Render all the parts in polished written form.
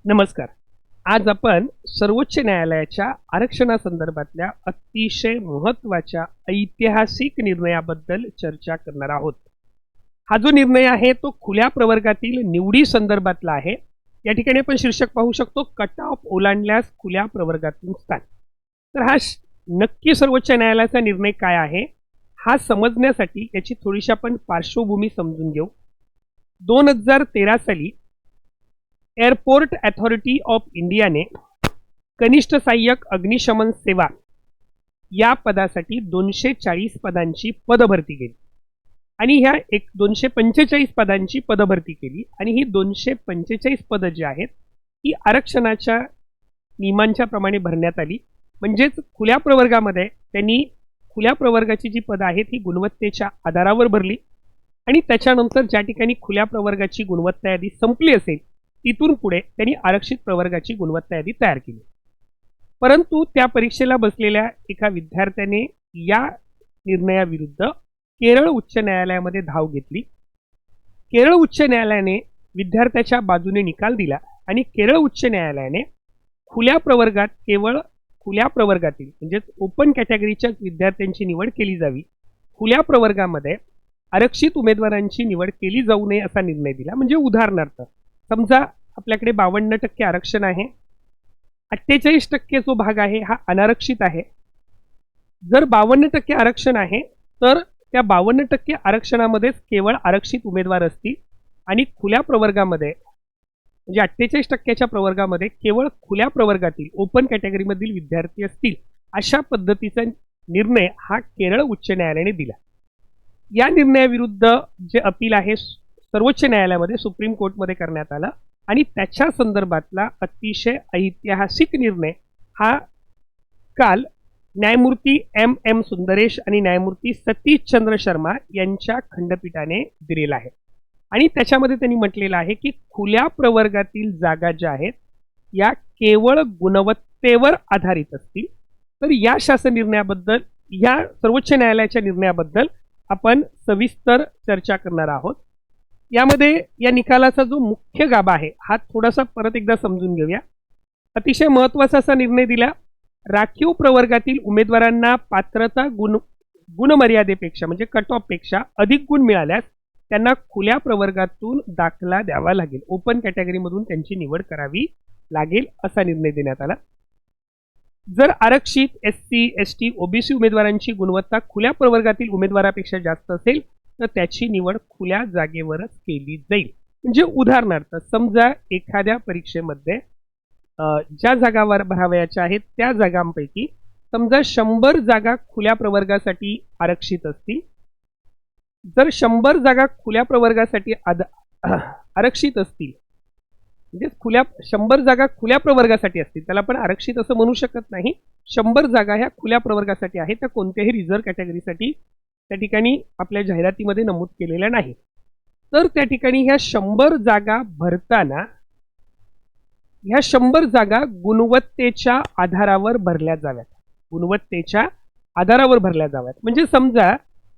नमस्कार. आज आपण सर्वोच्च न्यायालयाच्या आरक्षणासंदर्भातल्या अतिशय महत्त्वाच्या ऐतिहासिक निर्णयाबद्दल चर्चा करणार आहोत. हा जो निर्णय आहे तो खुल्या प्रवर्गातील निवडी संदर्भातला आहे. या ठिकाणी आपण शीर्षक पाहू शकतो, कट ऑफ ओलांडल्यास खुल्या प्रवर्गातून स्थान. तर हा नक्की सर्वोच्च न्यायालयाचा निर्णय काय आहे हा समजण्यासाठी याची थोडीशी आपण पार्श्वभूमी समजून घेऊ. 2013 साली एअरपोर्ट अथॉरिटी ऑफ इंडियाने कनिष्ठ सहाय्यक अग्निशमन सेवा या पदासाठी 240 पदांची पदभरती केली आणि ह्या 245 पदांची पदभरती केली आणि ही 245 पदं जी आहेत ही आरक्षणाच्या नियमांच्या प्रमाणे भरण्यात आली. म्हणजेच खुल्या प्रवर्गामध्ये त्यांनी खुल्या प्रवर्गाची जी पदं आहेत ही गुणवत्तेच्या आधारावर भरली आणि त्याच्यानंतर ज्या ठिकाणी खुल्या प्रवर्गाची गुणवत्ता यादी संपली असेल तिथून पुढे त्यांनी आरक्षित प्रवर्गाची गुणवत्ता यादी तयार केली. परंतु त्या परीक्षेला बसलेल्या एका विद्यार्थ्याने या निर्णयाविरुद्ध केरळ उच्च न्यायालयामध्ये धाव घेतली. केरळ उच्च न्यायालयाने विद्यार्थ्याच्या बाजूने निकाल दिला आणि केरळ उच्च न्यायालयाने खुल्या प्रवर्गात केवळ खुल्या प्रवर्गातील म्हणजे ओपन कॅटेगरीच्या विद्यार्थ्यांची निवड केली जावी, खुल्या प्रवर्गामध्ये आरक्षित उमेदवारांची निवड केली जाऊ नये असा निर्णय दिला. म्हणजे उदाहरणार्थ समजा आपल्याकडे 52% आरक्षण आहे, 48% जो भाग आहे हा अनारक्षित आहे. जर 52% आरक्षण आहे तर त्या 52% आरक्षणामध्येच केवळ आरक्षित उमेदवार असतील आणि खुल्या प्रवर्गामध्ये म्हणजे 48% प्रवर्गामध्ये केवळ खुल्या प्रवर्गातील ओपन कॅटेगरीमधील विद्यार्थी असतील. अशा पद्धतीचा निर्णय हा केरळ उच्च न्यायालयाने दिला. या निर्णयाविरुद्ध जे अपील आहे सर्वोच्च न्यायालयामध्ये सुप्रीम कोर्टमध्ये करण्यात आला आणि त्याच्या संदर्भातला अतिशय ऐतिहासिक निर्णय हा काल न्यायमूर्ती M सुंदरेश आणि न्यायमूर्ती सतीश चंद्र शर्मा यांच्या खंडपीठाने दिलेला आहे. आणि त्याच्यामध्ये त्यांनी म्हटलेलं आहे की खुल्या प्रवर्गातील जागा ज्या आहेत या केवळ गुणवत्तेवर आधारित असतील. तर या शासन निर्णयाबद्दल या सर्वोच्च न्यायालयाच्या निर्णयाबद्दल आपण सविस्तर चर्चा करणार आहोत. यामध्ये या निकालाचा जो मुख्य गाभा आहे हा थोडासा परत एकदा समजून घेऊया. अतिशय महत्त्वाचा असा निर्णय दिला, राखीव प्रवर्गातील उमेदवारांना पात्रता गुणमर्यादेपेक्षा म्हणजे कट ऑफपेक्षा अधिक गुण मिळाल्यास त्यांना खुल्या प्रवर्गातून दाखला द्यावा लागेल, ओपन कॅटेगरीमधून त्यांची निवड करावी लागेल असा निर्णय देण्यात आला. जर आरक्षित SC, ST, OBC उमेदवारांची गुणवत्ता खुल्या प्रवर्गातील उमेदवारापेक्षा जास्त असेल तर त्याची निवड खुल्या जागेवरच केली जाईल. म्हणजे उदाहरणार्थ समजा एखाद्या परीक्षेमध्ये ज्या जागा भरावयाच्या आहेत त्या जागांपैकी समजा 100 जागा खुल्या प्रवर्गासाठी आरक्षित असतील. जर 100 जागा खुल्या प्रवर्गासाठी आरक्षित असतील म्हणजे 100 जागा खुल्या प्रवर्गासाठी असतील, त्याला पण आरक्षित असं म्हणू शकत नाही. 100 जागा ह्या खुल्या प्रवर्गासाठी आहेत, त्या कोणत्याही रिझर्व्ह कॅटेगरीसाठी त्या ठिकाणी आपल्या जाहिरातीमध्ये नमूद केलेल्या नाही. तर त्या ठिकाणी ह्या 100 जागा भरताना ह्या 100 जागा गुणवत्तेच्या आधारावर भरल्या जाव्यात, गुणवत्तेच्या आधारावर भरल्या जाव्यात. म्हणजे समजा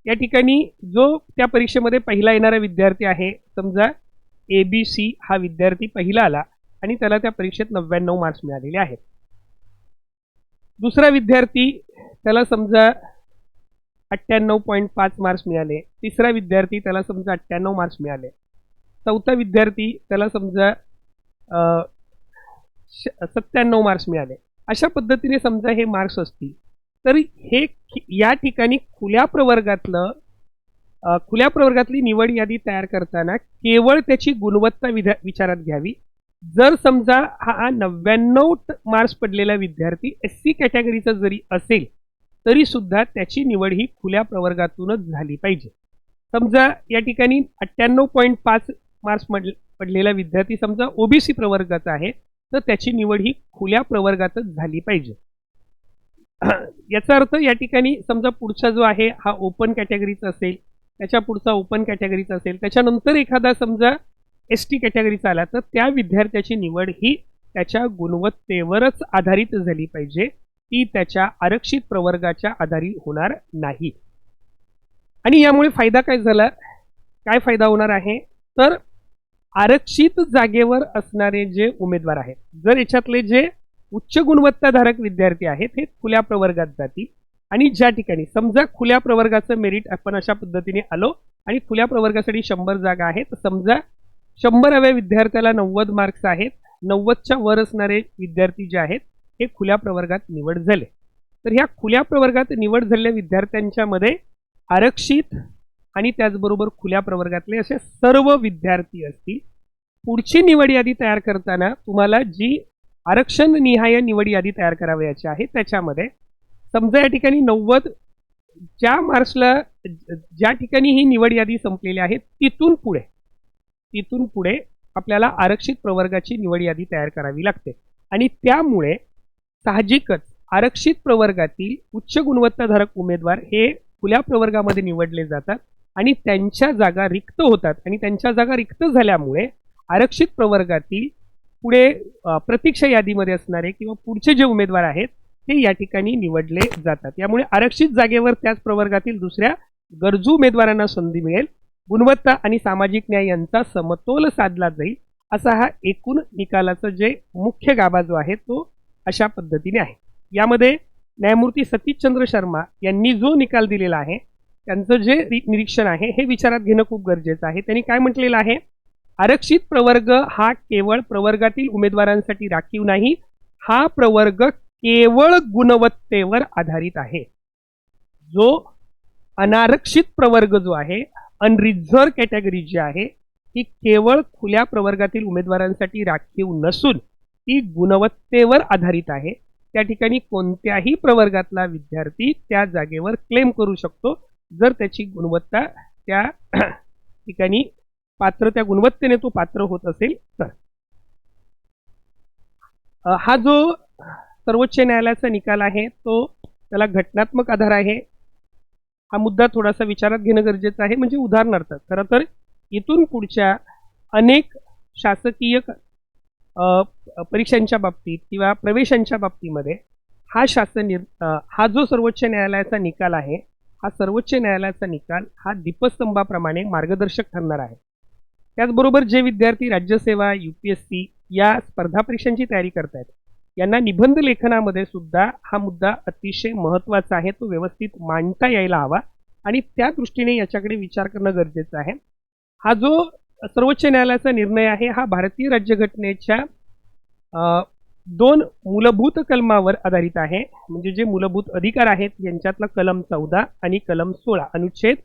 या ठिकाणी जो त्या परीक्षेमध्ये पहिला येणारा विद्यार्थी आहे, समजा ABC हा विद्यार्थी पहिला आला आणि त्याला त्या परीक्षेत 99 मार्क्स मिळालेले आहेत. दुसरा विद्यार्थी त्याला समजा 98.5 मार्क्स मिळाले. तिसरा विद्यार्थी त्याला समजा 98 मार्क्स मिळाले. चौथा विद्यार्थी त्याला समजा 97 मार्क्स मिळाले. अशा पद्धतीने समजा हे मार्क्स असतील तर हे या ठिकाणी खुल्या प्रवर्गातली निवड यादी तयार करताना केवळ त्याची गुणवत्ता विचारात घ्यावी. जर समजा हा 99 मार्क्स पडलेला विद्यार्थी SC कॅटेगरीचा जरी असेल तरी सुद्धा त्याची निवड ही खुल्या प्रवर्गातूनच झाली पाहिजे. समजा या ठिकाणी 98.5 मार्क्स पडलेला विद्यार्थी समजा OBC प्रवर्गाचा आहे तर त्याची निवड ही खुल्या प्रवर्गातच झाली पाहिजे. याचा अर्थ या ठिकाणी समजा पुढचा जो आहे हा ओपन कॅटेगरीचा असेल, त्याच्या पुढचा ओपन कॅटेगरीचा असेल, त्याच्यानंतर एखादा समजा ST कॅटेगरीचा आला तर त्या विद्यार्थ्याची निवड ही त्याच्या गुणवत्तेवरच आधारित झाली पाहिजे, ती त्याच्या आरक्षित प्रवर्गाच्या आधारे होणार नाही. आणि यामुळे फायदा काय झाला, काय फायदा होणार आहे तर आरक्षित जागेवर असणारे जे उमेदवार आहेत, जर याच्यातले जे उच्च गुणवत्ताधारक विद्यार्थी आहेत हे खुल्या प्रवर्गात जातील, आणि ज्या ठिकाणी समजा खुल्या प्रवर्गाचं मेरिट आपण अशा पद्धतीने आलो आणि खुल्या प्रवर्गासाठी 100 जागा आहेत, समजा 100व्या विद्यार्थ्याला 90 मार्क्स आहेत, 90च्या वर असणारे विद्यार्थी जे आहेत हे खुल्या प्रवर्गात निवड झाले, तर ह्या खुल्या प्रवर्गात निवड झालेल्या विद्यार्थ्यांच्या मध्ये आरक्षित आणि त्याचबरोबर खुल्या प्रवर्गातले असे सर्व विद्यार्थी असतील. पुढची निवड यादी तयार करताना तुम्हाला जी आरक्षण निहाय निवड यादी तयार करावयाची आहे त्याच्यामध्ये समजा या ठिकाणी 90 ज्या मार्क्सला ज्या ठिकाणी ही निवड यादी संपलेली आहे तिथून पुढे आपल्याला आरक्षित प्रवर्गाची निवड यादी तयार करावी लागते, आणि त्यामुळे साहजिकच आरक्षित प्रवर्गातील उच्च गुणवत्ताधारक उमेदवार हे खुल्या प्रवर्गामध्ये निवडले जातात आणि त्यांच्या जागा रिक्त होतात, आणि त्यांच्या जागा रिक्त झाल्यामुळे आरक्षित प्रवर्गातील पुढे प्रतीक्षा यादीमध्ये असणारे किंवा पुढचे जे उमेदवार आहेत ते या ठिकाणी निवडले जातात. यामुळे आरक्षित जागेवर त्याच प्रवर्गातील दुसऱ्या गरजू उमेदवारांना संधी मिळेल, गुणवत्ता आणि सामाजिक न्याय यांचा समतोल साधला जाईल, असा हा एकूण निकालाचा जे मुख्य गाभा जो आहे तो अशा पद्धतीने आहे. यामध्ये न्यायमूर्ती सतीशचंद्र शर्मा यांनी जो निकाल दिलेला आहे त्यांचं जे निरीक्षण आहे हे विचारात घेणं खूप गरजेचं आहे. त्यांनी काय म्हटलेलं आहे, आरक्षित प्रवर्ग हा केवळ प्रवर्गातील उमेदवारांसाठी राखीव नाही, हा प्रवर्ग केवळ गुणवत्तेवर आधारित आहे. जो अनारक्षित प्रवर्ग जो आहे, अनरिझर्व कॅटेगरी जी आहे ती केवळ खुल्या प्रवर्गातील उमेदवारांसाठी राखीव नसून ती गुणवत्तेवर आधारित आहे. त्या ठिकाणी कोणत्याही प्रवर्गातला विद्यार्थी त्या जागेवर क्लेम करू शकतो जर त्याची गुणवत्ता त्या ठिकाणी त्या गुणवत्तेने तो पात्र होत असेल तर. हा जो सर्वोच्च न्यायालयाचा निकाल आहे तो त्याला घटनात्मक आधार आहे, हा मुद्दा थोडासा विचारात घेणं गरजेचं आहे. म्हणजे उदाहरणार्थ खरं तर इथून पुढच्या अनेक शासकीय परीक्षांच्या बाबतीत किंवा प्रवेशांच्या बाबतीमध्ये हा जो सर्वोच्च न्यायालयाचा निकाल आहे, हा सर्वोच्च न्यायालयाचा निकाल हा दीपस्तंभाप्रमाणे मार्गदर्शक ठरणार आहे. त्याचबरोबर जे विद्यार्थी राज्यसेवा, UPSC या स्पर्धा परीक्षांची तयारी करतायत यांना निबंध लेखनामध्ये सुद्धा हा मुद्दा अतिशय महत्त्वाचा आहे, तो व्यवस्थित मांडता यायला हवा, आणि त्या दृष्टीने याच्याकडे विचार करणं गरजेचं आहे. हा जो सर्वोच्च न्यायालयाचा निर्णय आहे हा भारतीय राज्यघटनेच्या 2 मूलभूत कलमावर आधारित आहे. म्हणजे जे मूलभूत अधिकार आहेत यांच्यातला कलम 14 आणि कलम 16, अनुच्छेद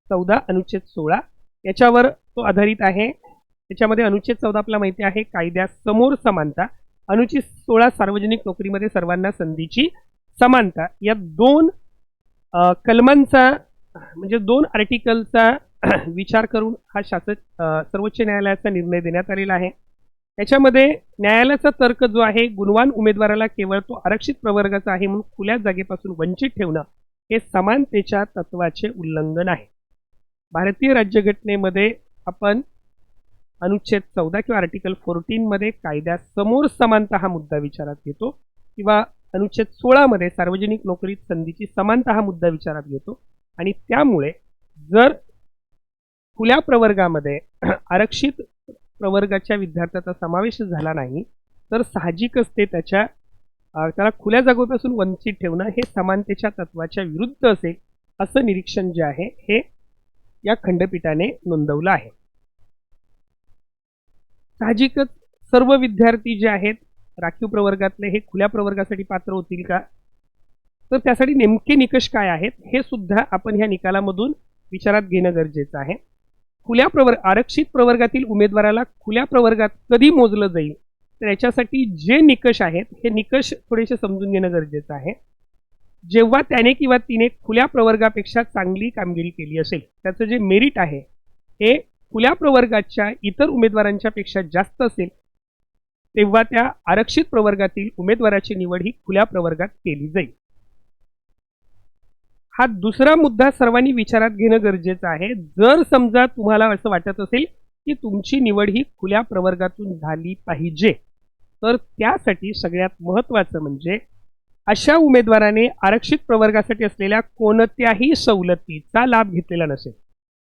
14 अनुच्छेद 16 याच्यावर तो आधारित आहे. त्याच्यामध्ये अनुच्छेद 14 आपल्याला माहिती आहे कायद्यासमोर समानता, अनुच्छेद 16 सार्वजनिक नोकरीमध्ये सर्वांना संधीची समानता, या 2 कलमांचा म्हणजे 2 आर्टिकलचा विचार करून हा सर्वोच्च न्यायालयाचा निर्णय देण्यात आलेला आहे. त्याच्यामध्ये न्यायालयाचा तर्क जो आहे, गुणवान उमेदवाराला केवळ तो आरक्षित प्रवर्गाचा आहे म्हणून खुल्या जागेपासून वंचित ठेवणं हे समानतेच्या तत्वाचे उल्लंघन आहे. भारतीय राज्यघटनेमध्ये आपण अनुच्छेद 14 किंवा आर्टिकल 14 मध्ये कायद्यासमोर समानता हा मुद्दा विचारात घेतो, किंवा अनुच्छेद 16 मध्ये सार्वजनिक नोकरीत संधीची समानता हा मुद्दा विचारात घेतो, आणि त्यामुळे जर खुल्या प्रवर्गामध्ये आरक्षित प्रवर्गाच्या विद्यार्थ्याचा समावेश झाला नाही तर साहजिकच ते त्याला खुल्या जागेपासून वंचित ठेवणं हे समानतेच्या तत्वाच्या विरुद्ध असेल, असं निरीक्षण जे आहे हे या खंडपीठाने नोंदवलं आहे. साहजिकच सर्व विद्यार्थी जे आहेत राखीव प्रवर्गातले हे खुल्या प्रवर्गासाठी पात्र होतील का, तर त्यासाठी नेमके निकष काय आहेत हे सुद्धा आपण ह्या निकालामधून विचारात घेणं गरजेचं आहे. आरक्षित प्रवर्गातील उमेदवाराला खुल्या प्रवर्गात कधी मोजलं जाईल तर याच्यासाठी जे निकष आहेत हे निकष थोडेसे समजून घेणं गरजेचं आहे. जेव्हा त्याने किंवा तिने खुल्या प्रवर्गापेक्षा चांगली कामगिरी केली असेल, त्याचं जे मेरिट आहे हे खुल्या प्रवर्गाच्या इतर उमेदवारांच्या पेक्षा जास्त असेल, तेव्हा त्या आरक्षित प्रवर्गातील उमेदवाराची निवड ही खुल्या प्रवर्गात केली जाईल. हा दुसरा मुद्दा सर्वांनी विचारात घेणं गरजेचं आहे. जर समजा तुम्हाला असं वाटत असेल की तुमची निवड ही खुल्या प्रवर्गातून झाली पाहिजे, तर त्यासाठी सगळ्यात महत्त्वाचं म्हणजे अशा उमेदवाराने आरक्षित प्रवर्गासाठी असलेल्या कोणत्याही सवलतीचा लाभ घेतलेला नसेल.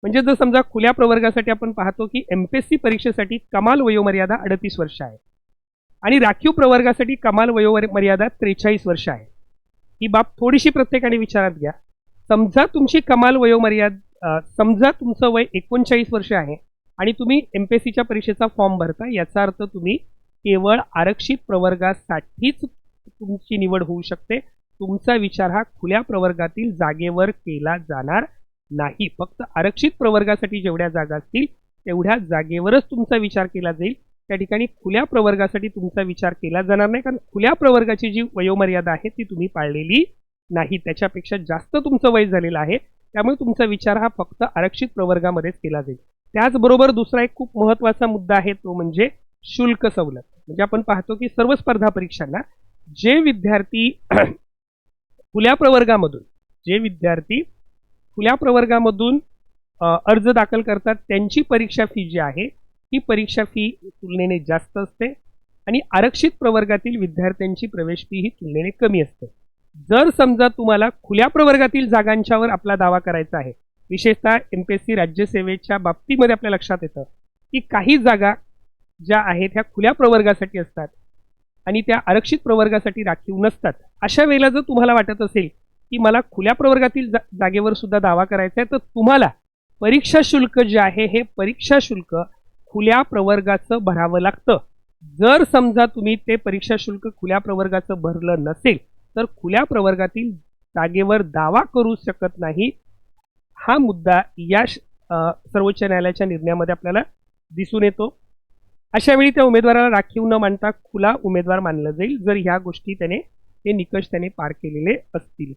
म्हणजे जर समजा खुल्या प्रवर्गासाठी आपण पाहतो की एमपीएससी परीक्षेसाठी कमाल वयोमर्यादा 38 वर्ष आहे आणि राखीव प्रवर्गासाठी कमाल वयोमर्यादा 43 वर्ष आहे. ही बाब थोडीशी प्रत्येकाने विचारात घ्या. समजा तुमची कमाल वयोमर्यादा समजा तुमचं वय 39 वर्ष आहे आणि तुम्ही एमपीएससीच्या परीक्षेचा फॉर्म भरता, याचा अर्थ तुम्ही केवळ आरक्षित प्रवर्गासाठीच तुमची निवड होऊ शकते. तुमचा विचार हा खुल्या प्रवर्गातील जागेवर केला जाणार नाही. फक्त आरक्षित प्रवर्गासाठी जेवढ्या जागा असतील तेवढ्या जागेवरच तुमचा विचार केला जाईल. त्या ठिकाणी खुल्या प्रवर्गासाठी तुमचा विचार केला जाणार नाही, कारण खुल्या प्रवर्गाची जी वयोमर्यादा आहे ती तुम्ही पाळलेली नाही. त्याच्यापेक्षा जास्त तुमचं वय झालेलं आहे, त्यामुळे तुमचा विचार हा फक्त आरक्षित प्रवर्गामध्येच केला जाईल. त्याचबरोबर दुसरा एक खूप महत्त्वाचा मुद्दा आहे, तो म्हणजे शुल्क सवलत. म्हणजे आपण पाहतो की सर्व स्पर्धा परीक्षांना जे विद्यार्थी खुल्या प्रवर्गामधून अर्ज दाखल करतात त्यांची परीक्षा फी जी आहे ही परीक्षा फी तुलनेने जास्त असते आणि आरक्षित प्रवर्गातील विद्यार्थ्यांची प्रवेश फी ही तुलनेने कमी असते. जर समजा तुम्हाला खुल्या प्रवर्गातील जागांच्यावर आपला दावा करायचा आहे, विशेषतः एमपीएससी राज्यसेवेच्या बाबतीमध्ये आपल्या लक्षात येतं की काही जागा ज्या आहेत ह्या खुल्या प्रवर्गासाठी असतात आणि त्या आरक्षित प्रवर्गासाठी राखीव नसतात. अशा वेळेला जर तुम्हाला वाटत असेल की मला खुल्या प्रवर्गातील जागेवर सुद्धा दावा करायचा आहे, तर तुम्हाला परीक्षा शुल्क जे आहे हे परीक्षा शुल्क खुल्या प्रवर्गाचं भरावं लागतं. जर समजा तुम्ही ते परीक्षा शुल्क खुल्या प्रवर्गाचं भरलं नसेल तर खुल्या प्रवर्गातील जागेवर दावा करू शकत नाही. हा मुद्दा या सर्वोच्च न्यायालयाच्या निर्णयामध्ये आपल्याला दिसून येतो. अशा वेळी त्या उमेदवाराला राखीव न मानता खुला उमेदवार मानलं जाईल जर ह्या गोष्टी हे निकष त्याने पार केलेले असतील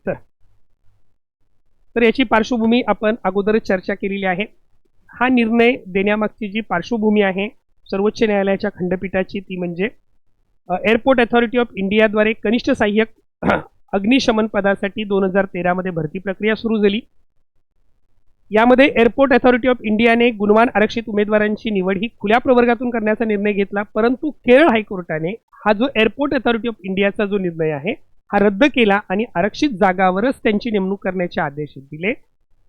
तर याची पार्श्वभूमी आपण अगोदरच चर्चा केलेली आहे. हा निर्णय देण्यामागची जी पार्श्वभूमी आहे सर्वोच्च न्यायालयाच्या खंडपीठाची, ती म्हणजे एअरपोर्ट अथॉरिटी ऑफ इंडियाद्वारे कनिष्ठ सहाय्यक अग्निशमन पदासाठी 2013 मध्ये भरती प्रक्रिया सुरू झाली. यामध्ये एअरपोर्ट अथॉरिटी ऑफ इंडियाने गुणवान आरक्षित उमेदवारांची निवड ही खुल्या प्रवर्गातून करण्याचा निर्णय घेतला, परंतु केरळ हायकोर्टाने हा जो एअरपोर्ट अथॉरिटी ऑफ इंडियाचा जो निर्णय आहे हा रद्द केला आणि आरक्षित जागावरच त्यांची नेमणूक करण्याचे आदेश दिले.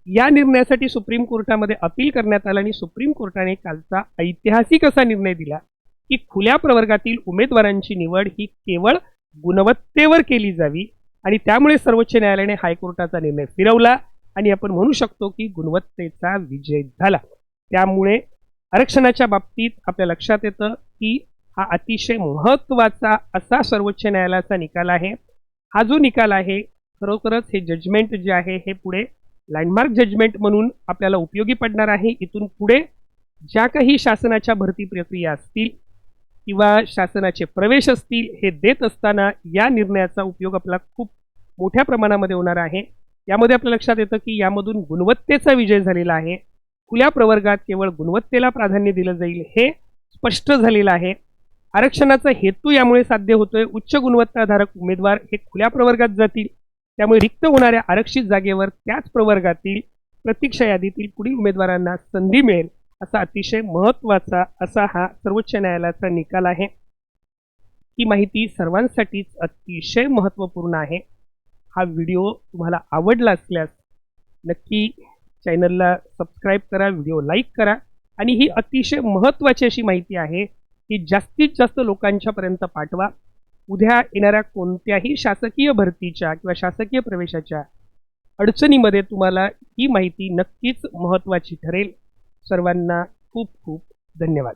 या निर्णयासाठी सुप्रीम कोर्टामध्ये अपील करण्यात आलं आणि सुप्रीम कोर्टाने कालचा ऐतिहासिक असा निर्णय दिला की खुल्या प्रवर्गातील उमेदवारांची निवड ही केवळ गुणवत्तेवर केली जावी आणि त्यामुळे सर्वोच्च न्यायालयाने हायकोर्टाचा निर्णय फिरवला आणि आपण म्हणू शकतो की गुणवत्तेचा विजय झाला. त्यामुळे आरक्षणाच्या बाबतीत आपल्या लक्षात येतं की हा अतिशय महत्त्वाचा असा सर्वोच्च न्यायालयाचा निकाल आहे. हा जो निकाल आहे खरोखरच हे जजमेंट जे आहे हे पुढे लँडमार्क जजमेंट म्हणून आपल्याला उपयोगी पडणार आहे. इथून पुढे ज्या काही शासनाच्या भरती प्रक्रिया असतील किंवा शासनाचे प्रवेश असतील हे देत असताना या निर्णयाचा उपयोग आपला खूप मोठ्या प्रमाणामध्ये होणार आहे. यामध्ये आपल्या लक्षात येतं की यामधून गुणवत्तेचा विजय झालेला आहे. खुल्या प्रवर्गात केवळ गुणवत्तेला प्राधान्य दिलं जाईल हे स्पष्ट झालेलं आहे. आरक्षणाचा हेतू यामुळे साध्य होतोय. उच्च गुणवत्ताधारक उमेदवार हे खुल्या प्रवर्गात जातील, त्यामुळे रिक्त होणाऱ्या आरक्षित जागेवर त्याच प्रवर्गातील प्रतीक्षा यादीतील पुढील उमेदवारांना संधी मिळेल, असा अतिशय महत्त्वाचा असा हा सर्वोच्च न्यायालयाचा निकाल आहे. ही माहिती सर्वांसाठीच अतिशय महत्त्वपूर्ण आहे. हा व्हिडिओ तुम्हाला आवडला असल्यास नक्की चॅनलला सबस्क्राईब करा, व्हिडिओ लाईक करा आणि ही अतिशय महत्त्वाची अशी माहिती आहे की जास्तीत जास्त लोकांच्यापर्यंत पाठवा. उद्या येणाऱ्या कोणत्याही शासकीय भरतीच्या किंवा शासकीय प्रवेशाच्या अडचणीमध्ये तुम्हाला ही माहिती नक्कीच महत्त्वाची ठरेल. सर्वांना खूप खूप धन्यवाद.